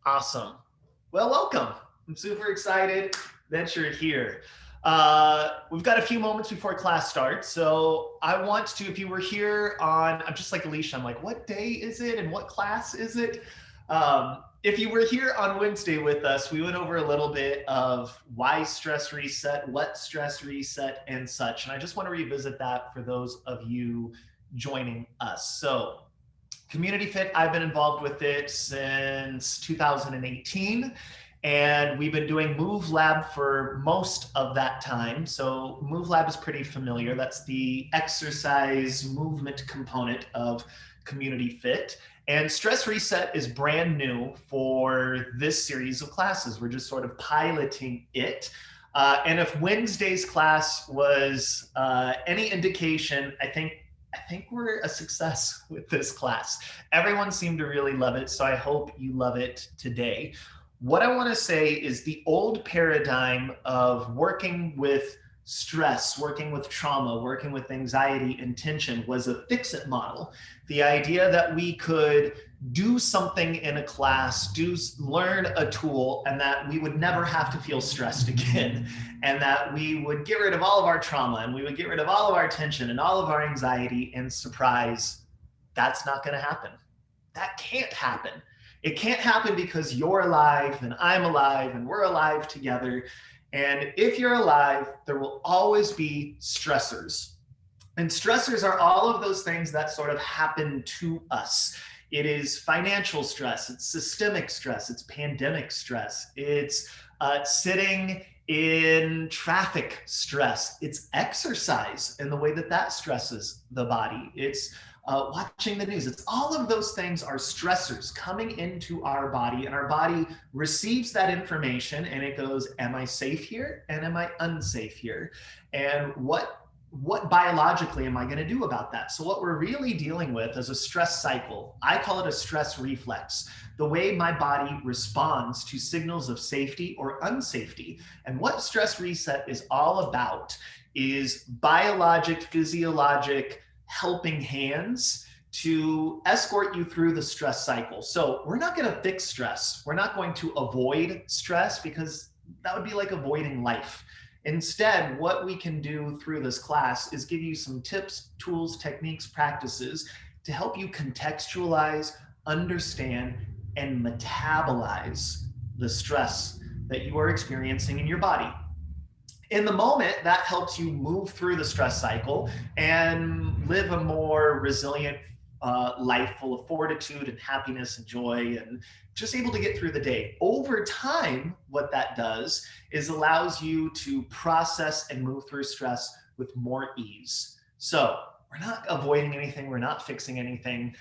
Awesome. Well, welcome. I'm super excited that you're here. We've got a few moments before class starts. So I want to, if you were here on, I'm just like Alicia, I'm like, what day is it and what class is it? If you were here on Wednesday with us, we went over a little bit of why stress reset, what stress reset, and such. And I just want to revisit that for those of you joining us. So, CommunityFIT, I've been involved with it since 2018, and we've been doing Move Lab for most of that time. So Move Lab is pretty familiar. That's the exercise movement component of CommunityFIT. And Stress Reset is brand new for this series of classes. We're just sort of piloting it. And if Wednesday's class was any indication, I think we're a success with this class. Everyone seemed to really love it, so I hope you love it today. What I want to say is the old paradigm of working with stress, working with trauma, working with anxiety and tension was a fix-it model. The idea that we could do something in a class, learn a tool, and that we would never have to feel stressed again, and that we would get rid of all of our trauma and we would get rid of all of our tension and all of our anxiety. And surprise, that's not going to happen. That can't happen. It can't happen because you're alive and I'm alive and we're alive together. And if you're alive, there will always be stressors. And stressors are all of those things that sort of happen to us. It is financial stress, it's systemic stress, it's pandemic stress, it's sitting in traffic stress, it's exercise and the way that that stresses the body, it's watching the news. It's all of those things are stressors coming into our body, and our body receives that information and it goes, am I safe here? And am I unsafe here? And what biologically am I going to do about that? So what we're really dealing with is a stress cycle. I call it a stress reflex, the way my body responds to signals of safety or unsafety. And what stress reset is all about is biologic, physiologic helping hands to escort you through the stress cycle. So we're not going to fix stress. We're not going to avoid stress because that would be like avoiding life. Instead, what we can do through this class is give you some tips, tools, techniques, practices to help you contextualize, understand, and metabolize the stress that you are experiencing in your body. In the moment, that helps you move through the stress cycle and live a more resilient life full of fortitude and happiness and joy and just able to get through the day. Over time, what that does is allows you to process and move through stress with more ease. So we're not avoiding anything. We're not fixing anything.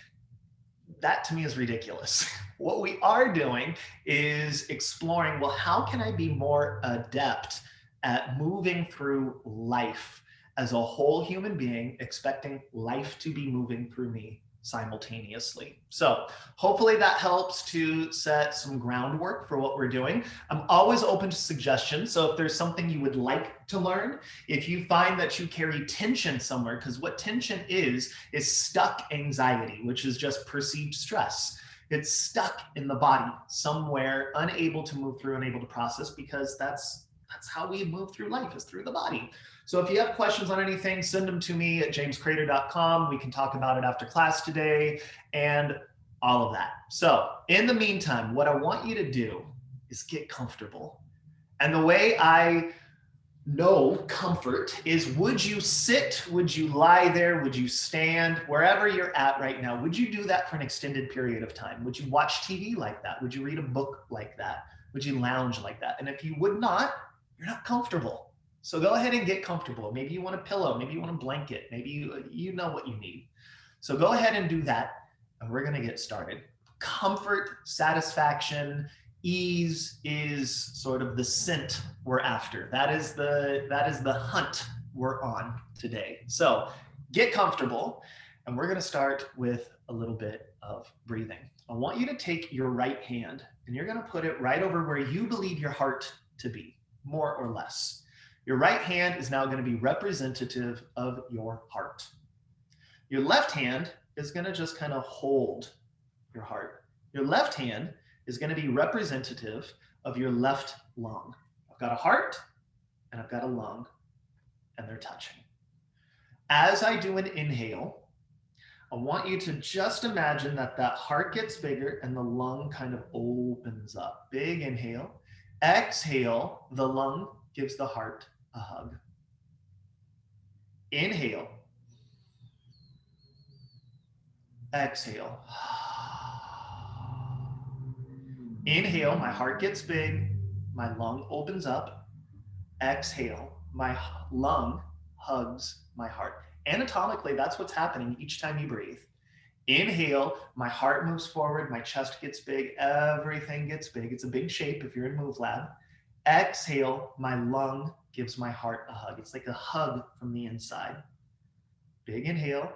That to me is ridiculous. What we are doing is exploring, well, how can I be more adept at moving through life as a whole human being, expecting life to be moving through me simultaneously. So hopefully that helps to set some groundwork for what we're doing. I'm always open to suggestions. So if there's something you would like to learn, if you find that you carry tension somewhere, because what tension is stuck anxiety, which is just perceived stress. It's stuck in the body somewhere, unable to move through, unable to process, because that's how we move through life, is through the body. So if you have questions on anything, send them to me at jamescrater.com. We can talk about it after class today and all of that. So in the meantime, what I want you to do is get comfortable. And the way I know comfort is, would you sit, would you lie there, would you stand, wherever you're at right now, would you do that for an extended period of time? Would you watch TV like that? Would you read a book like that? Would you lounge like that? And if you would not, you're not comfortable. So go ahead and get comfortable. Maybe you want a pillow, maybe you want a blanket, maybe you know what you need. So go ahead and do that, and we're going to get started. Comfort, satisfaction, ease is sort of the scent we're after. That is the hunt we're on today. So get comfortable, and we're going to start with a little bit of breathing. I want you to take your right hand and you're going to put it right over where you believe your heart to be, more or less. Your right hand is now going to be representative of your heart. Your left hand is going to just kind of hold your heart. Your left hand is going to be representative of your left lung. I've got a heart and I've got a lung, and they're touching. As I do an inhale, I want you to just imagine that that heart gets bigger and the lung kind of opens up. Big inhale. Exhale, the lung gives the heart a hug. Inhale. Exhale. Inhale, my heart gets big, my lung opens up. Exhale, my lung hugs my heart. Anatomically, that's what's happening each time you breathe. Inhale, my heart moves forward, my chest gets big, everything gets big. It's a big shape if you're in Move Lab. Exhale, my lung gives my heart a hug. It's like a hug from the inside. Big inhale.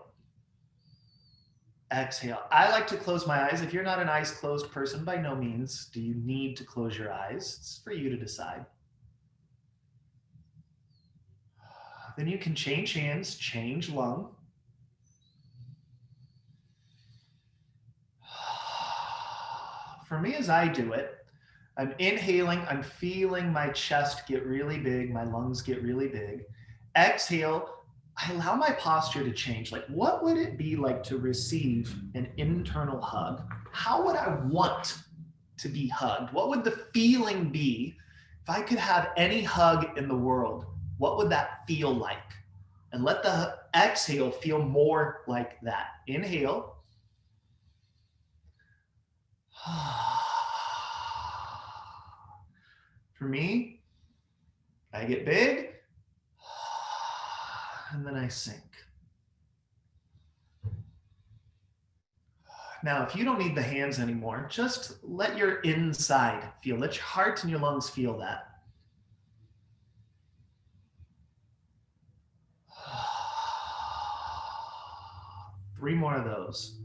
Exhale. I like to close my eyes. If you're not an eyes closed person, by no means do you need to close your eyes. It's for you to decide. Then you can change hands, change lung. For me, as I do it, I'm inhaling, I'm feeling my chest get really big, my lungs get really big. Exhale, I allow my posture to change. Like, what would it be like to receive an internal hug? How would I want to be hugged? What would the feeling be if I could have any hug in the world? What would that feel like? And let the exhale feel more like that. Inhale. For me, I get big, and then I sink. Now, if you don't need the hands anymore, just let your inside feel, let your heart and your lungs feel that. Three more of those.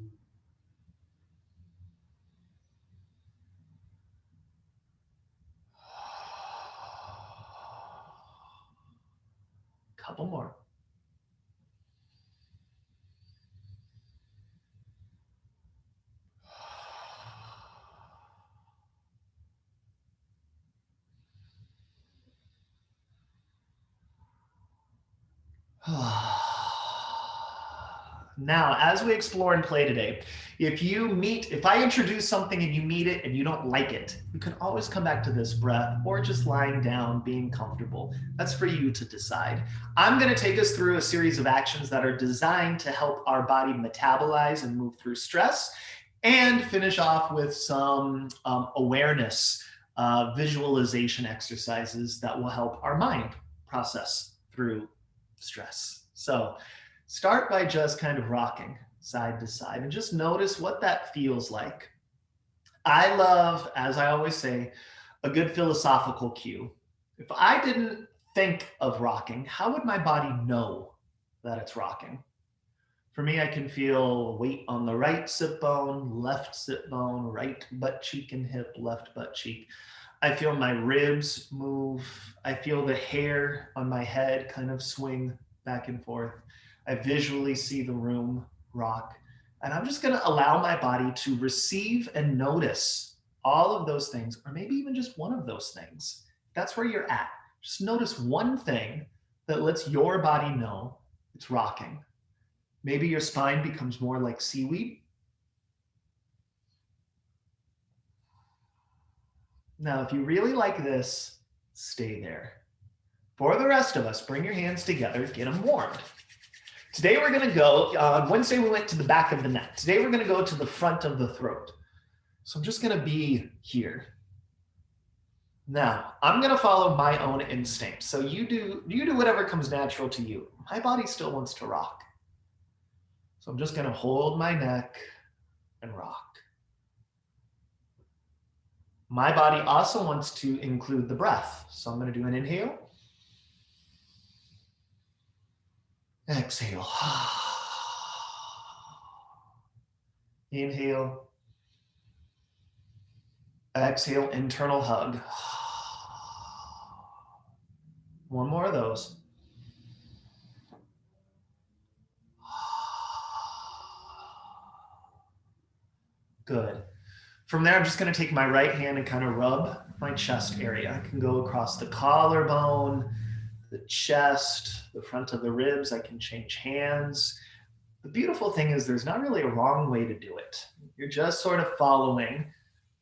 Couple more. Now, as we explore and play today, if I introduce something and you meet it and you don't like it, you can always come back to this breath or just lying down, being comfortable. That's for you to decide. I'm going to take us through a series of actions that are designed to help our body metabolize and move through stress, and finish off with some awareness, visualization exercises that will help our mind process through stress. So start by just kind of rocking side to side and just notice what that feels like. I love, as I always say, a good philosophical cue. If I didn't think of rocking, how would my body know that it's rocking? For me, I can feel weight on the right sit bone, left sit bone, right butt cheek and hip, left butt cheek. I feel my ribs move. I feel the hair on my head kind of swing back and forth. I visually see the room rock. And I'm just going to allow my body to receive and notice all of those things, or maybe even just one of those things. That's where you're at. Just notice one thing that lets your body know it's rocking. Maybe your spine becomes more like seaweed. Now, if you really like this, stay there. For the rest of us, bring your hands together, get them warmed. Today we're going to go, on Wednesday we went to the back of the neck. Today we're going to go to the front of the throat. So I'm just going to be here. Now, I'm going to follow my own instinct. So you do whatever comes natural to you. My body still wants to rock. So I'm just going to hold my neck and rock. My body also wants to include the breath. So I'm going to do an inhale. Exhale. Inhale. Exhale, internal hug. One more of those. Good. From there, I'm just going to take my right hand and kind of rub my chest area. I can go across the collarbone, the chest, the front of the ribs. I can change hands. The beautiful thing is there's not really a wrong way to do it. You're just sort of following.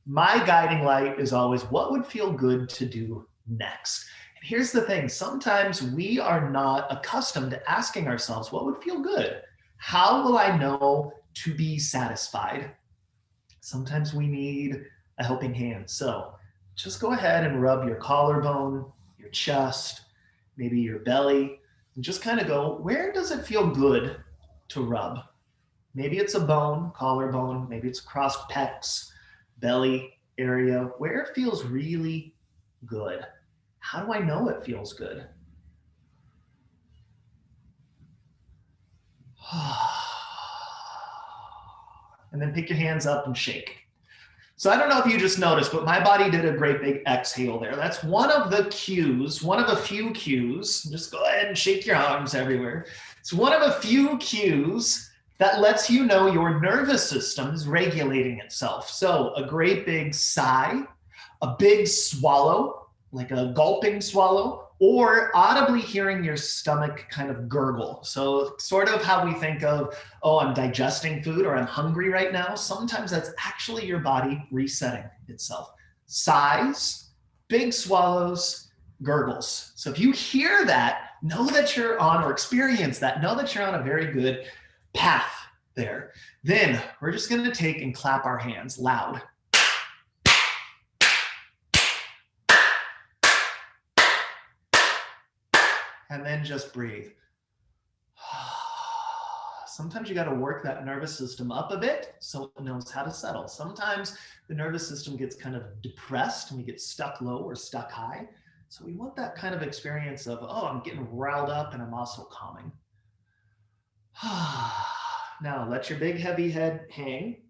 My guiding light is always what would feel good to do next. And here's the thing, sometimes we are not accustomed to asking ourselves what would feel good. How will I know to be satisfied? Sometimes we need a helping hand. So just go ahead and rub your collarbone, your chest, maybe your belly, and just kind of go, where does it feel good to rub? Maybe it's a bone, collarbone, maybe it's across pecs, belly area, where it feels really good. How do I know it feels good? And then pick your hands up and shake. So I don't know if you just noticed, but my body did a great big exhale there. That's one of the cues, one of a few cues. Just go ahead and shake your arms everywhere. It's one of a few cues that lets you know your nervous system is regulating itself. So a great big sigh, a big swallow, like a gulping swallow, or audibly hearing your stomach kind of gurgle. So sort of how we think of, oh, I'm digesting food or I'm hungry right now. Sometimes that's actually your body resetting itself. Sighs, big swallows, gurgles. So if you hear that, know that you're on, or experience that, know that you're on a very good path there. Then we're just going to take and clap our hands loud. And then just breathe. Sometimes you got to work that nervous system up a bit so it knows how to settle. Sometimes the nervous system gets kind of depressed and we get stuck low or stuck high. So we want that kind of experience of, oh, I'm getting riled up and I'm also calming. Now let your big heavy head hang.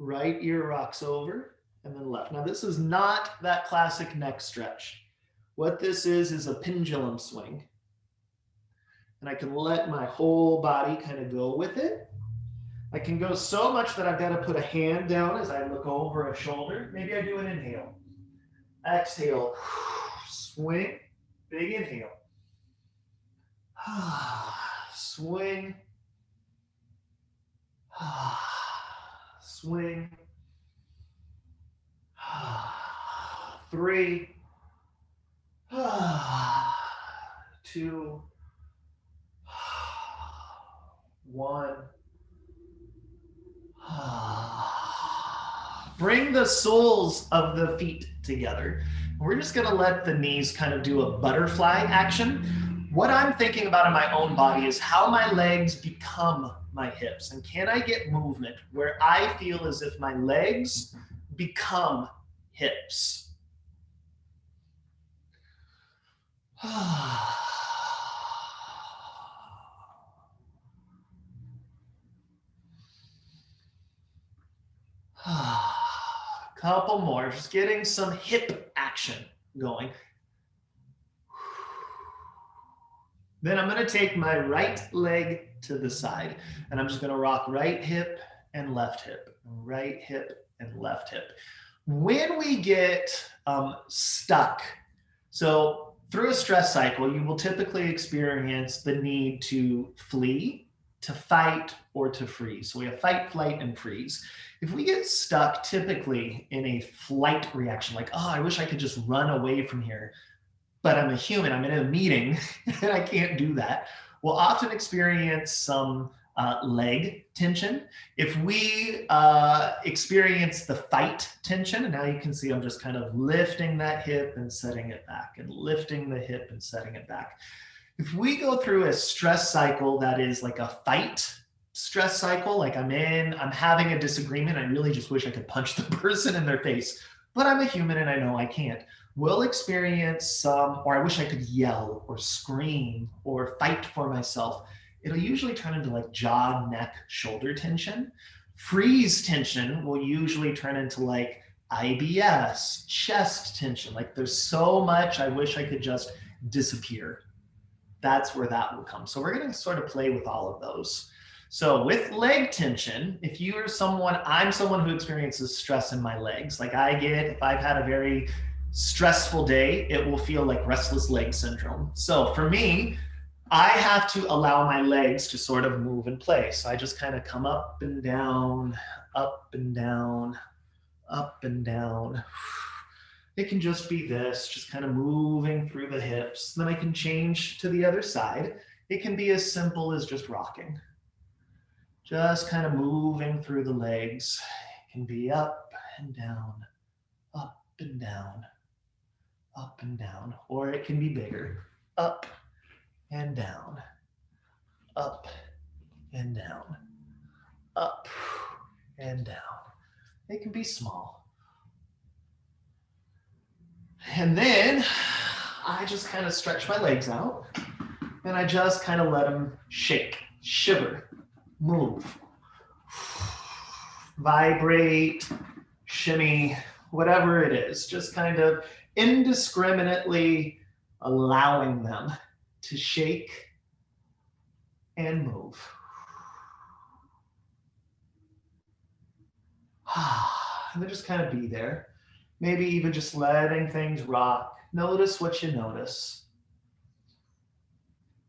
Right ear rocks over and then left. Now this is not that classic neck stretch. What this is a pendulum swing. And I can let my whole body kind of go with it. I can go so much that I've got to put a hand down as I look over a shoulder. Maybe I do an inhale. Exhale. Swing. Big inhale. Swing. Swing. 3, 2, 1. Bring the soles of the feet together. We're just going to let the knees kind of do a butterfly action. What I'm thinking about in my own body is how my legs become my hips. And can I get movement where I feel as if my legs become hips? Couple more, just getting some hip action going. Then I'm going to take my right leg to the side and I'm just going to rock right hip and left hip, right hip and left hip. When we get stuck, so through a stress cycle, you will typically experience the need to flee, to fight, or to freeze. So we have fight, flight, and freeze. If we get stuck typically in a flight reaction, like, oh, I wish I could just run away from here, but I'm a human, I'm in a meeting, and I can't do that, we'll often experience some leg tension. If we experience the fight tension, and now you can see I'm just kind of lifting that hip and setting it back, and lifting the hip and setting it back. If we go through a stress cycle that is like a fight stress cycle, like I'm having a disagreement, I really just wish I could punch the person in their face, but I'm a human and I know I can't. We'll experience some, or I wish I could yell or scream or fight for myself. It'll usually turn into like jaw, neck, shoulder tension. Freeze tension will usually turn into like IBS, chest tension. Like there's so much, I wish I could just disappear. That's where that will come. So we're going to sort of play with all of those. So with leg tension, if you are someone, I'm someone who experiences stress in my legs. Like I get, if I've had a very stressful day, it will feel like restless leg syndrome. So for me, I have to allow my legs to sort of move in place. So I just kind of come up and down, up and down, up and down. It can just be this, just kind of moving through the hips. Then I can change to the other side. It can be as simple as just rocking. Just kind of moving through the legs. It can be up and down, up and down, up and down. Or it can be bigger, up and down, up and down, up and down. It can be small. And then I just kind of stretch my legs out and I just kind of let them shake, shiver, move, vibrate, shimmy, whatever it is, just kind of indiscriminately allowing them to shake and move. And then just kind of be there. Maybe even just letting things rock. Notice what you notice.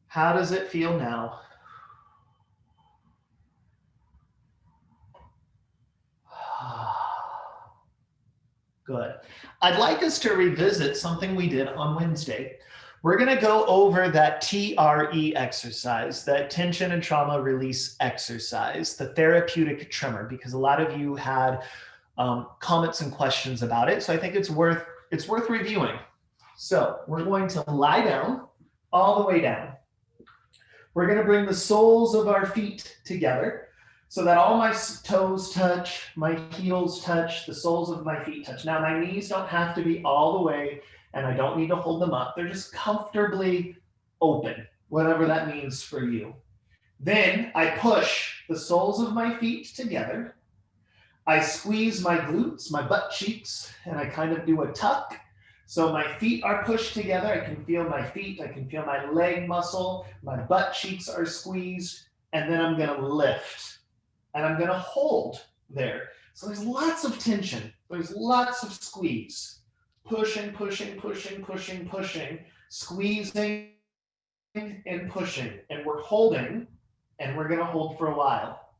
How does it feel now? Good. I'd like us to revisit something we did on Wednesday. We're going to go over that TRE exercise, that tension and trauma release exercise, the therapeutic tremor, because a lot of you had comments and questions about it. So I think it's worth reviewing. So we're going to lie down, all the way down. We're going to bring the soles of our feet together so that all my toes touch, my heels touch, the soles of my feet touch. Now my knees don't have to be all the way, and I don't need to hold them up. They're just comfortably open, whatever that means for you. Then I push the soles of my feet together. I squeeze my glutes, my butt cheeks, and I kind of do a tuck. So my feet are pushed together. I can feel my feet. I can feel my leg muscle. My butt cheeks are squeezed. And then I'm going to lift. And I'm going to hold there. So there's lots of tension. There's lots of squeeze. Pushing, pushing, pushing, pushing, pushing. Squeezing and pushing. And we're holding. And we're going to hold for a while.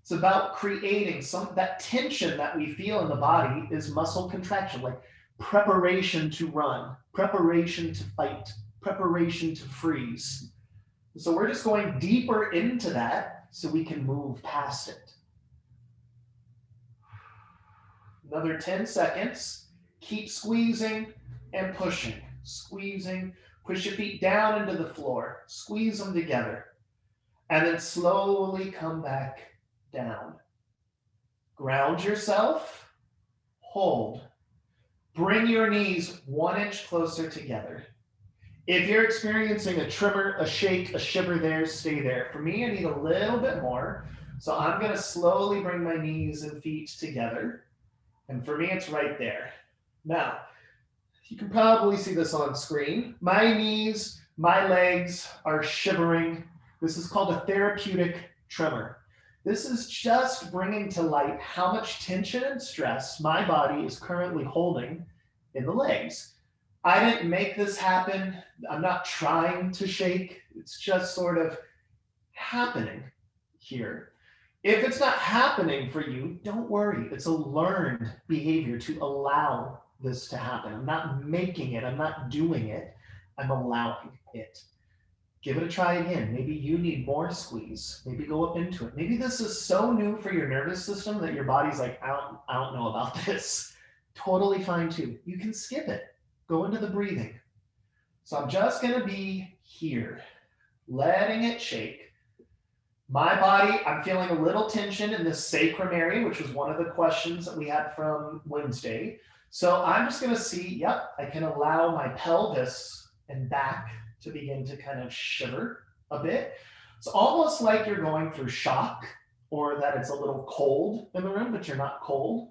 It's about creating that tension that we feel in the body is muscle contraction, like preparation to run, preparation to fight, preparation to freeze. So we're just going deeper into that so we can move past it. Another 10 seconds. Keep squeezing and pushing. Squeezing. Push your feet down into the floor. Squeeze them together. And then slowly come back down. Ground yourself. Hold. Bring your knees 1 inch closer together. If you're experiencing a tremor, a shake, a shiver there, stay there. For me, I need a little bit more. So I'm going to slowly bring my knees and feet together. And for me, it's right there. Now, you can probably see this on screen. My knees, my legs are shivering. This is called a therapeutic tremor. This is just bringing to light how much tension and stress my body is currently holding in the legs. I didn't make this happen. I'm not trying to shake. It's just sort of happening here. If it's not happening for you, don't worry. It's a learned behavior to allow this to happen. I'm not making it. I'm not doing it. I'm allowing it. Give it a try again. Maybe you need more squeeze. Maybe go up into it. Maybe this is so new for your nervous system that your body's like, I don't know about this. Totally fine too. You can skip it. Go into the breathing. So I'm just going to be here, letting it shake. My body, I'm feeling a little tension in the sacrum area, which was one of the questions that we had from Wednesday. So I'm just going to see, yep, I can allow my pelvis and back to begin to kind of shiver a bit. It's almost like you're going through shock or that it's a little cold in the room, but you're not cold.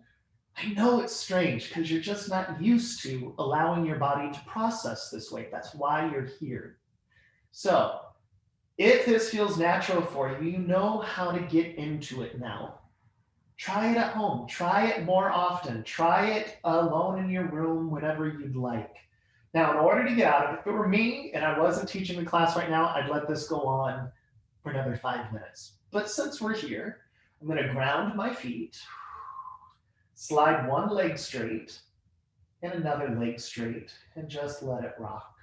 I know it's strange because you're just not used to allowing your body to process this way. That's why you're here. So If this feels natural for you, you know how to get into it now. Try it at home. Try it more often. Try it alone in your room, whenever you'd like. Now, in order to get out of it, if it were me and I wasn't teaching the class right now, I'd let this go on for another 5 minutes. But since we're here, I'm going to ground my feet, slide one leg straight and another leg straight, and just let it rock.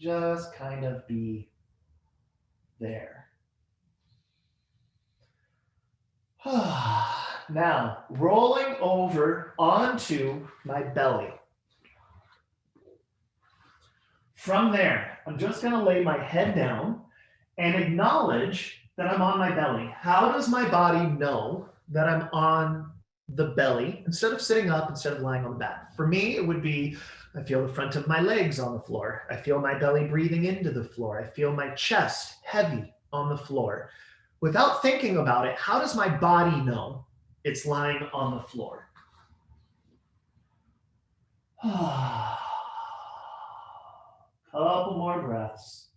Just kind of be there. Now, rolling over onto my belly. From there, I'm just going to lay my head down and acknowledge that I'm on my belly. How does my body know that I'm on the belly instead of sitting up, instead of lying on the back? For me, it would be, I feel the front of my legs on the floor. I feel my belly breathing into the floor. I feel my chest heavy on the floor. Without thinking about it, how does my body know it's lying on the floor? Couple more breaths.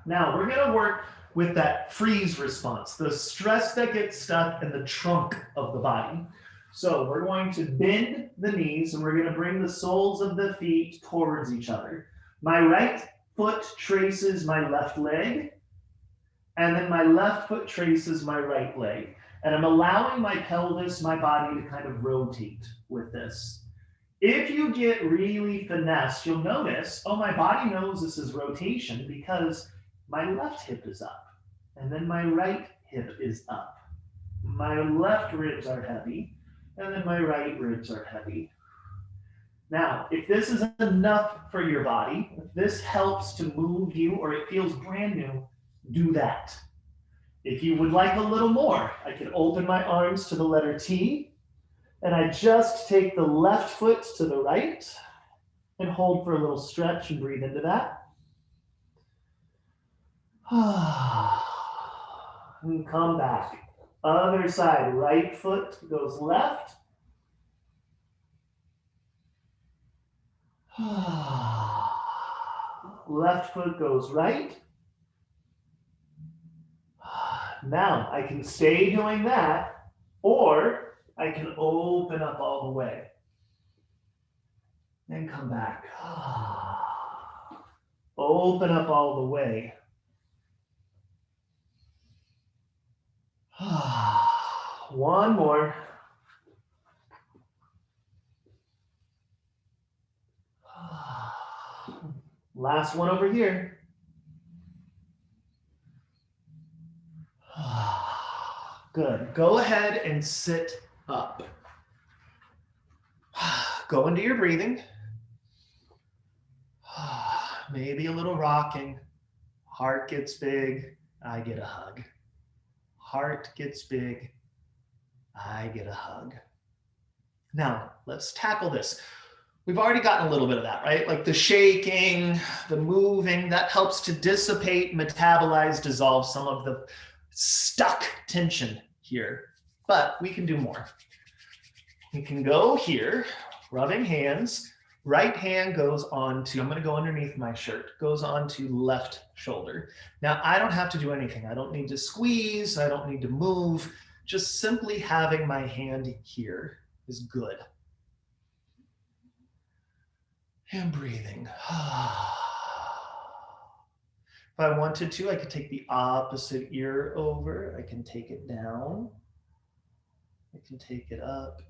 Now we're going to work with that freeze response, the stress that gets stuck in the trunk of the body. So we're going to bend the knees and we're going to bring the soles of the feet towards each other. My right foot traces my left leg, and then my left foot traces my right leg. And I'm allowing my pelvis, my body, to kind of rotate with this. If you get really finessed, you'll notice, oh, my body knows this is rotation because my left hip is up, and then my right hip is up. My left ribs are heavy, and then my right ribs are heavy. Now, if this is enough for your body, if this helps to move you or it feels brand new, do that. If you would like a little more, I can open my arms to the letter T, and I just take the left foot to the right and hold for a little stretch and breathe into that. And come back. Other side, right foot goes left. Left foot goes right. Now I can stay doing that, or I can open up all the way. Then come back. Open up all the way. One more. Last one over here. Good. Go ahead and sit up. Go into your breathing. Maybe a little rocking. Heart gets big. I get a hug. Heart gets big. I get a hug. Now, let's tackle this. We've already gotten a little bit of that, right? Like the shaking, the moving, that helps to dissipate, metabolize, dissolve some of the stuck tension here. But we can do more. We can go here, rubbing hands. Right hand goes on to, I'm going to go underneath my shirt, goes on to left shoulder. Now, I don't have to do anything. I don't need to squeeze. I don't need to move. Just simply having my hand here is good. And breathing. If I wanted to, I could take the opposite ear over. I can take it down. I can take it up.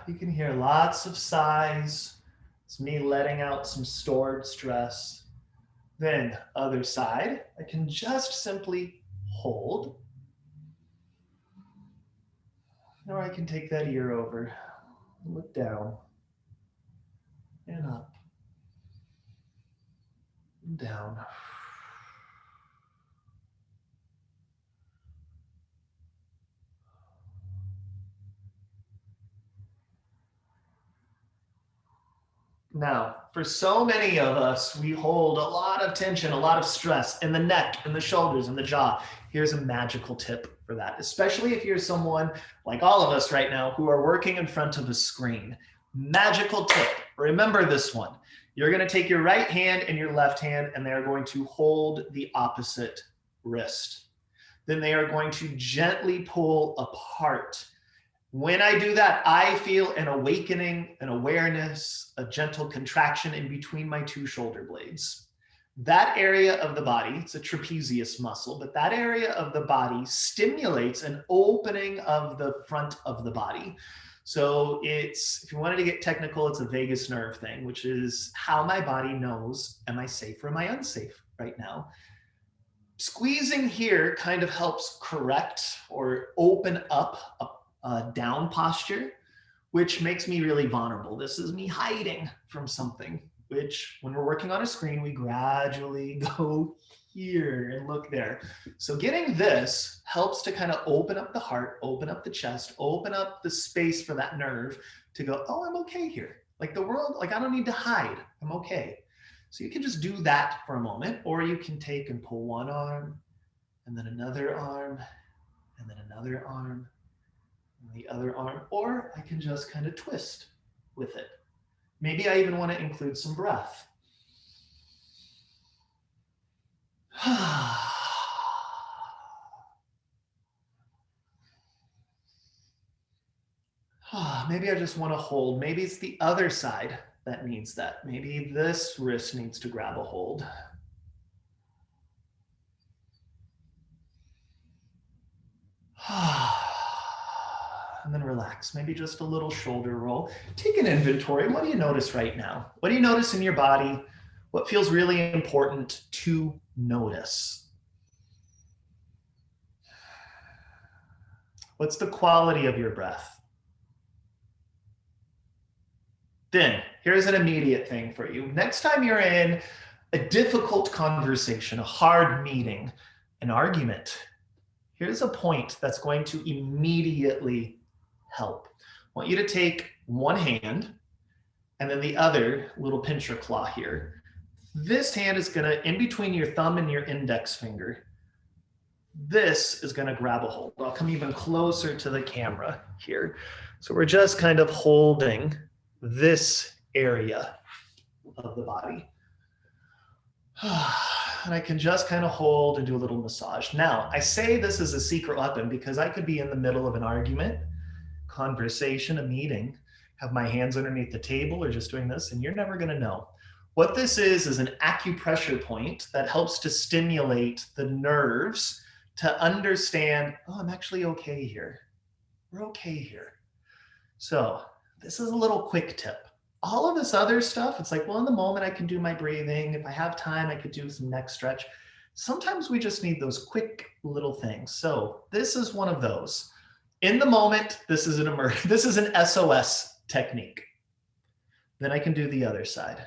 You can hear lots of sighs. It's me letting out some stored stress. Then other side, I can just simply hold. Or I can take that ear over, look down, and up, and down. Now, for so many of us, we hold a lot of tension, a lot of stress in the neck, in the shoulders, in the jaw. Here's a magical tip for that, especially if you're someone like all of us right now who are working in front of a screen. Magical tip. Remember this one. You're going to take your right hand and your left hand, and they're going to hold the opposite wrist. Then they are going to gently pull apart. When I do that, I feel an awakening, an awareness, a gentle contraction in between my two shoulder blades. That area of the body, it's a trapezius muscle, but that area of the body stimulates an opening of the front of the body. So it's, if you wanted to get technical, it's a vagus nerve thing, which is how my body knows, am I safe or am I unsafe right now? Squeezing here kind of helps correct or open up a down posture, which makes me really vulnerable. This is me hiding from something, which when we're working on a screen, we gradually go here and look there. So getting this helps to kind of open up the heart, open up the chest, open up the space for that nerve to go, oh, I'm okay here. Like the world, like I don't need to hide, I'm okay. So you can just do that for a moment, or you can take and pull one arm and then another arm and then another arm and the other arm, or I can just kind of twist with it. Maybe I even want to include some breath. Maybe I just want to hold. Maybe it's the other side that needs that. Maybe this wrist needs to grab a hold. And then relax. Maybe just a little shoulder roll. Take an inventory. What do you notice right now? What do you notice in your body? What feels really important to notice? What's the quality of your breath? Then here's an immediate thing for you. Next time you're in a difficult conversation, a hard meeting, an argument, here's a point that's going to immediately help. I want you to take one hand and then the other little pincher claw here. This hand is going to, in between your thumb and your index finger, this is going to grab a hold. I'll come even closer to the camera here. So we're just kind of holding this area of the body. And I can just kind of hold and do a little massage. Now, I say this is a secret weapon because I could be in the middle of an argument, conversation, a meeting, have my hands underneath the table or just doing this, and you're never going to know. What this is an acupressure point that helps to stimulate the nerves to understand, oh, I'm actually okay here. We're okay here. So this is a little quick tip. All of this other stuff, it's like, well, in the moment I can do my breathing. If I have time, I could do some neck stretch. Sometimes we just need those quick little things. So this is one of those. In the moment, this is an SOS technique. Then I can do the other side.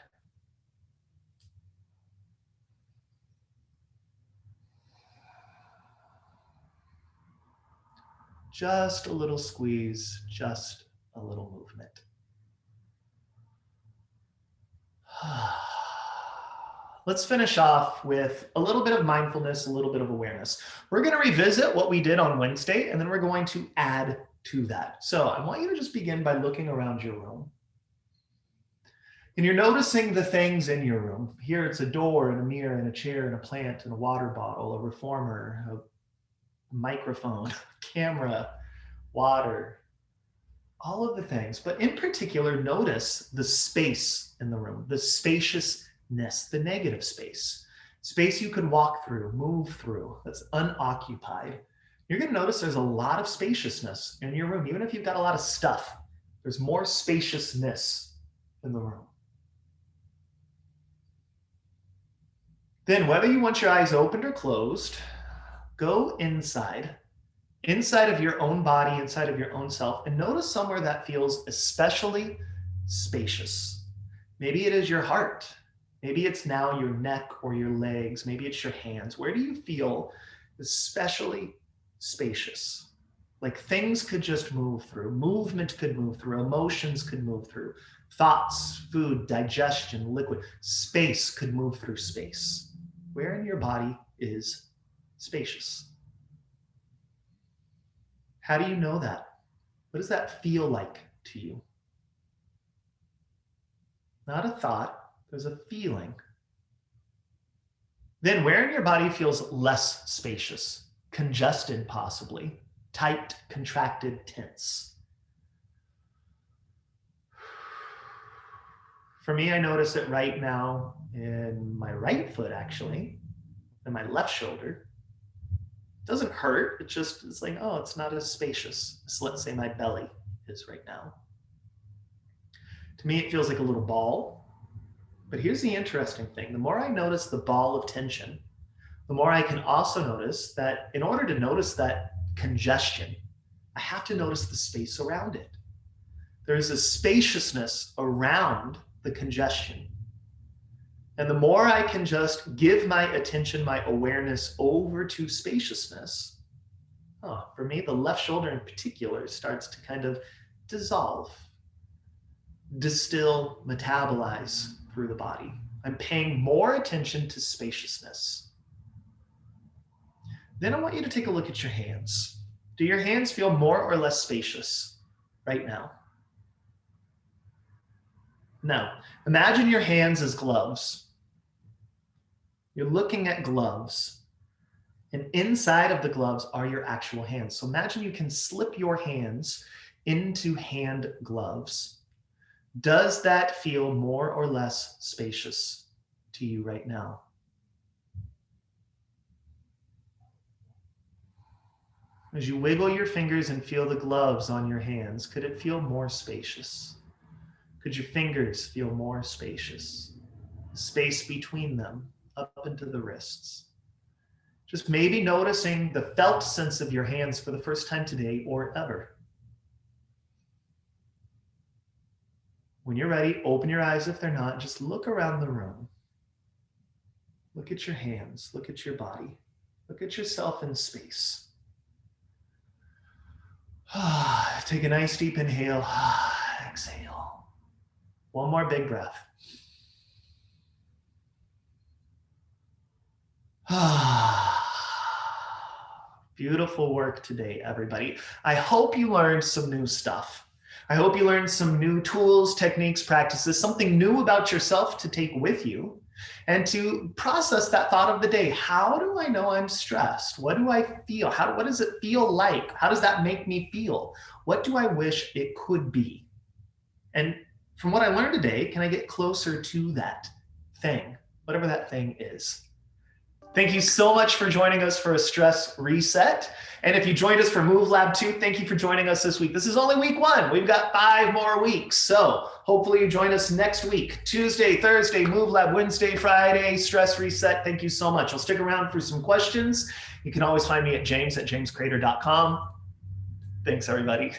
Just a little squeeze, just a little movement. Let's finish off with a little bit of mindfulness, a little bit of awareness. We're going to revisit what we did on Wednesday, and then we're going to add to that. So I want you to just begin by looking around your room. And you're noticing the things in your room. Here it's a door and a mirror and a chair and a plant and a water bottle, a reformer, a microphone, camera, water, all of the things. But in particular, notice the space in the room, the spaciousness, the negative space. Space you could walk through, move through, that's unoccupied. You're going to notice there's a lot of spaciousness in your room. Even if you've got a lot of stuff, there's more spaciousness in the room. Then whether you want your eyes opened or closed, go inside of your own body, inside of your own self, and notice somewhere that feels especially spacious. Maybe it is your heart. Maybe it's now your neck or your legs. Maybe it's your hands. Where do you feel especially spacious? Like things could just move through, movement could move through, emotions could move through. Thoughts, food, digestion, liquid, space could move through space. Where in your body is spacious? How do you know that? What does that feel like to you? Not a thought, there's a feeling. Then where in your body feels less spacious, congested possibly, tight, contracted, tense? For me, I notice it right now in my right foot, actually, and my left shoulder. It doesn't hurt. It's like, oh, it's not as spacious as, let's say, my belly is right now. To me, it feels like a little ball. But here's the interesting thing. The more I notice the ball of tension, the more I can also notice that in order to notice that congestion, I have to notice the space around it. There's a spaciousness around the congestion. And the more I can just give my attention, my awareness over to spaciousness, for me, the left shoulder in particular starts to kind of dissolve, distill, metabolize through the body. I'm paying more attention to spaciousness. Then I want you to take a look at your hands. Do your hands feel more or less spacious right now? Now, imagine your hands as gloves. You're looking at gloves, and inside of the gloves are your actual hands. So imagine you can slip your hands into hand gloves. Does that feel more or less spacious to you right now? As you wiggle your fingers and feel the gloves on your hands, could it feel more spacious? Could your fingers feel more spacious? Space between them, up into the wrists. Just maybe noticing the felt sense of your hands for the first time today or ever. When you're ready, open your eyes if they're not. Just look around the room. Look at your hands. Look at your body. Look at yourself in space. Take a nice deep inhale. Exhale. One more big breath. Beautiful work today, everybody. I hope you learned some new stuff. I hope you learned some new tools, techniques, practices, something new about yourself to take with you and to process that thought of the day. How do I know I'm stressed? What do I feel? What does it feel like? How does that make me feel? What do I wish it could be? And from what I learned today, can I get closer to that thing, whatever that thing is? Thank you so much for joining us for a stress reset. And if you joined us for Move Lab 2, thank you for joining us this week. This is only week 1. We've got 5 more weeks. So hopefully you join us next week. Tuesday, Thursday, Move Lab, Wednesday, Friday, stress reset. Thank you so much. I'll stick around for some questions. You can always find me at james@jamescrater.com. Thanks, everybody.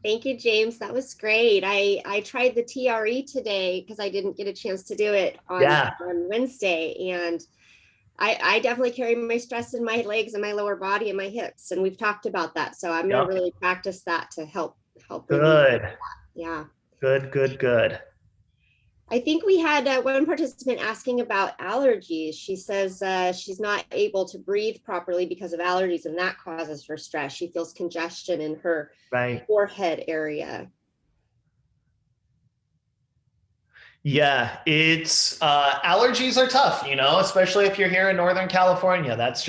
Thank you, James. That was great. I tried the TRE today because I didn't get a chance to do it on Wednesday. And I definitely carry my stress in my legs and my lower body and my hips. And we've talked about that. So I'm going to really practice that to help. Good. Yeah. Good. I think we had one participant asking about allergies. She says she's not able to breathe properly because of allergies, and that causes her stress. She feels congestion in her forehead area. Yeah, it's allergies are tough, especially if you're here in Northern California. That's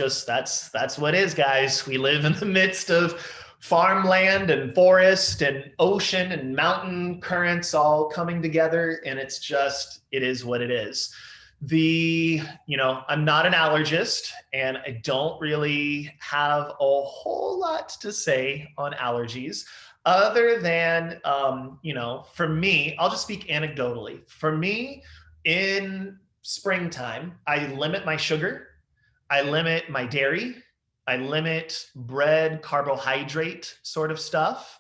what it is, guys. We live in the midst of farmland and forest and ocean and mountain currents all coming together, and it is what it is. I'm not an allergist, and I don't really have a whole lot to say on allergies. Other than, for me, I'll just speak anecdotally. For me, in springtime, I limit my sugar, I limit my dairy, I limit bread, carbohydrate sort of stuff.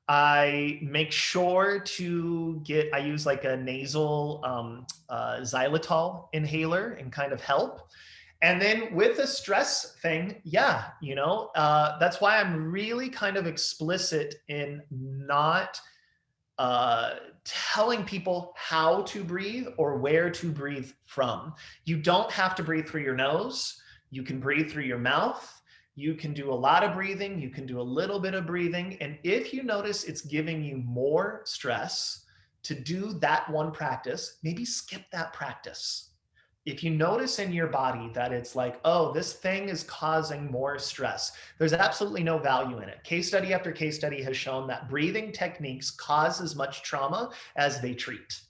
I make sure I use like a nasal xylitol inhaler and kind of help. And then with the stress thing, that's why I'm really kind of explicit in not telling people how to breathe or where to breathe from. You don't have to breathe through your nose. You can breathe through your mouth. You can do a lot of breathing. You can do a little bit of breathing. And if you notice it's giving you more stress to do that one practice, maybe skip that practice. If you notice in your body that it's like, oh, this thing is causing more stress, there's absolutely no value in it. Case study after case study has shown that breathing techniques cause as much trauma as they treat.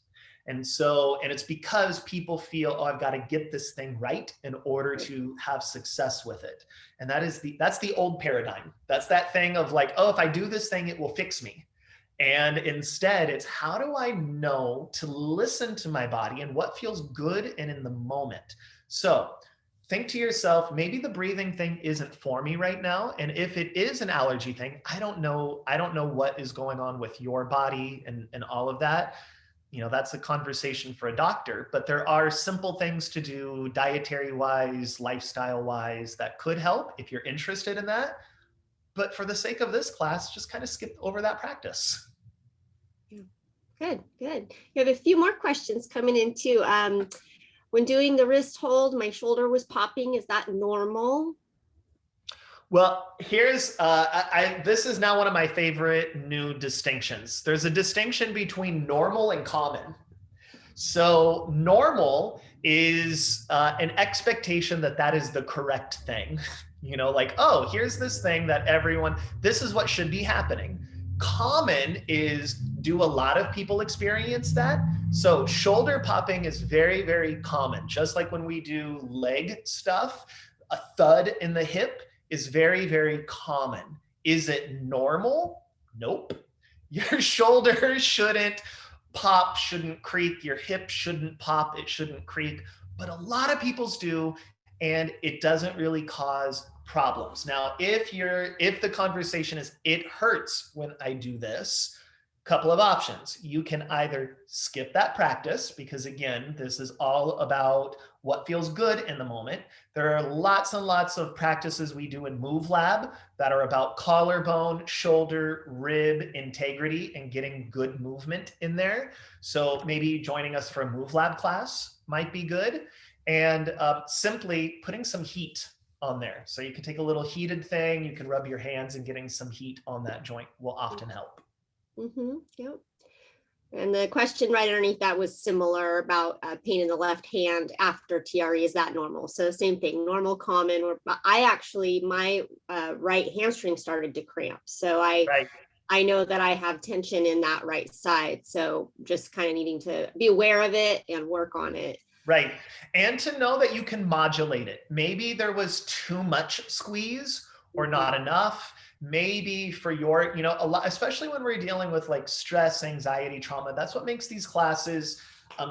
And it's because people feel, oh, I've got to get this thing right in order to have success with it. And that's the old paradigm. That's that thing of like, oh, if I do this thing, it will fix me. And instead, it's how do I know to listen to my body and what feels good and in the moment? So think to yourself, maybe the breathing thing isn't for me right now. And if it is an allergy thing, I don't know what is going on with your body and all of that. That's a conversation for a doctor, but there are simple things to do dietary wise, lifestyle wise that could help if you're interested in that. But for the sake of this class, just kind of skip over that practice. Good. You have a few more questions coming in too. When doing the wrist hold, my shoulder was popping. Is that normal? Well, here's, this is now one of my favorite new distinctions. There's a distinction between normal and common. So normal is an expectation that is the correct thing. Like, oh, here's this thing that this is what should be happening. Common is, do a lot of people experience that? So shoulder popping is very, very common. Just like when we do leg stuff, a thud in the hip is very, very common. Is it normal? Nope. Your shoulder shouldn't pop, shouldn't creak. Your hip shouldn't pop, it shouldn't creak. But a lot of people's do, and it doesn't really cause problems. Now, if the conversation is, it hurts when I do this, couple of options. You can either skip that practice, because again, this is all about what feels good in the moment. There are lots and lots of practices we do in Move Lab that are about collarbone, shoulder, rib integrity and getting good movement in there. So maybe joining us for a Move Lab class might be good. And simply putting some heat on there. So you can take a little heated thing, you can rub your hands, and getting some heat on that joint will often help. Yep. And the question right underneath that was similar about pain in the left hand after TRE. Is that normal? So same thing, normal, common. Or my right hamstring started to cramp. So I know that I have tension in that right side. So just kind of needing to be aware of it and work on it. Right. And to know that you can modulate it. Maybe there was too much squeeze or not enough. Maybe for your, a lot, especially when we're dealing with like stress, anxiety, trauma, that's what makes these classes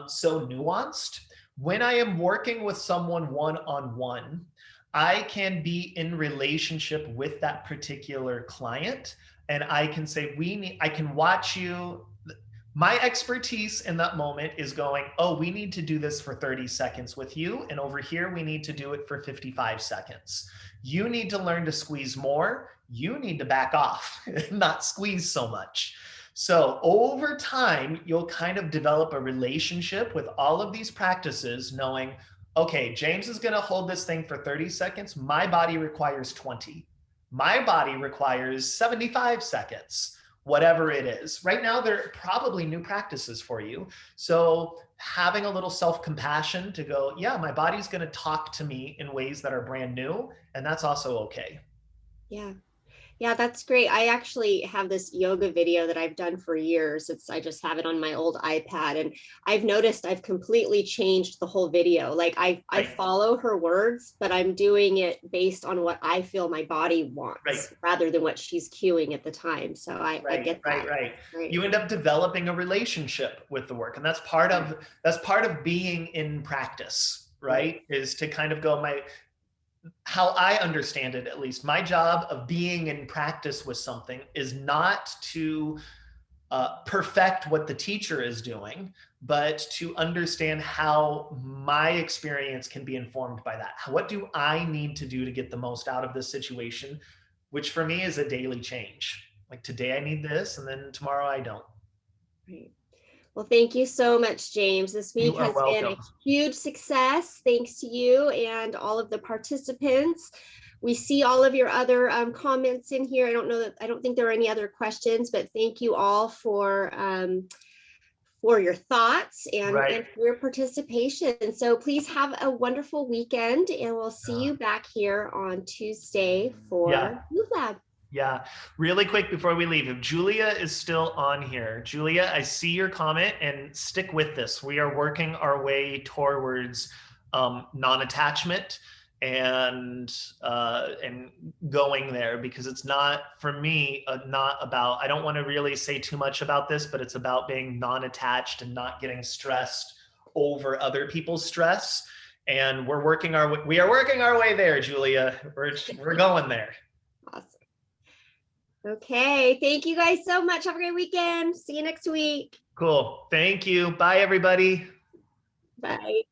so nuanced. When I am working with someone one-on-one, I can be in relationship with that particular client, and I can say, I can watch you. My expertise in that moment is going, oh, we need to do this for 30 seconds with you. And over here, we need to do it for 55 seconds. You need to learn to squeeze more. You need to back off, not squeeze so much. So over time, you'll kind of develop a relationship with all of these practices, knowing, okay, James is going to hold this thing for 30 seconds. My body requires 20. My body requires 75 seconds. Whatever it is. Right now, there are probably new practices for you. So having a little self-compassion to go, yeah, my body's going to talk to me in ways that are brand new, and that's also okay. Yeah, that's great. I actually have this yoga video that I've done for years. I just have it on my old iPad, and I've noticed I've completely changed the whole video. Like I follow her words, but I'm doing it based on what I feel my body wants rather than what she's cueing at the time. So I get that. Right. You end up developing a relationship with the work, and that's part of being in practice, right? Is to kind of go, how I understand it, at least, my job of being in practice with something is not to perfect what the teacher is doing, but to understand how my experience can be informed by that. What do I need to do to get the most out of this situation, which for me is a daily change. Like today I need this, and then tomorrow I don't. Right. Well, thank you so much, James. This week You are has been a welcome. huge success. Thanks to you and all of the participants. We see all of your other comments in here. I don't think there are any other questions, but thank you all for your thoughts and for your participation. So please have a wonderful weekend, and we'll see you back here on Tuesday for Move Lab. Yeah, really quick before we leave, if Julia is still on here, Julia, I see your comment and stick with this. We are working our way towards non-attachment and going there, because it's not, for me, not about, I don't want to really say too much about this, but it's about being non-attached and not getting stressed over other people's stress. And we are working our way there, Julia. We're going there. Awesome. Okay, thank you guys so much. Have a great weekend. See you next week. Cool. Thank you. Bye, everybody. Bye.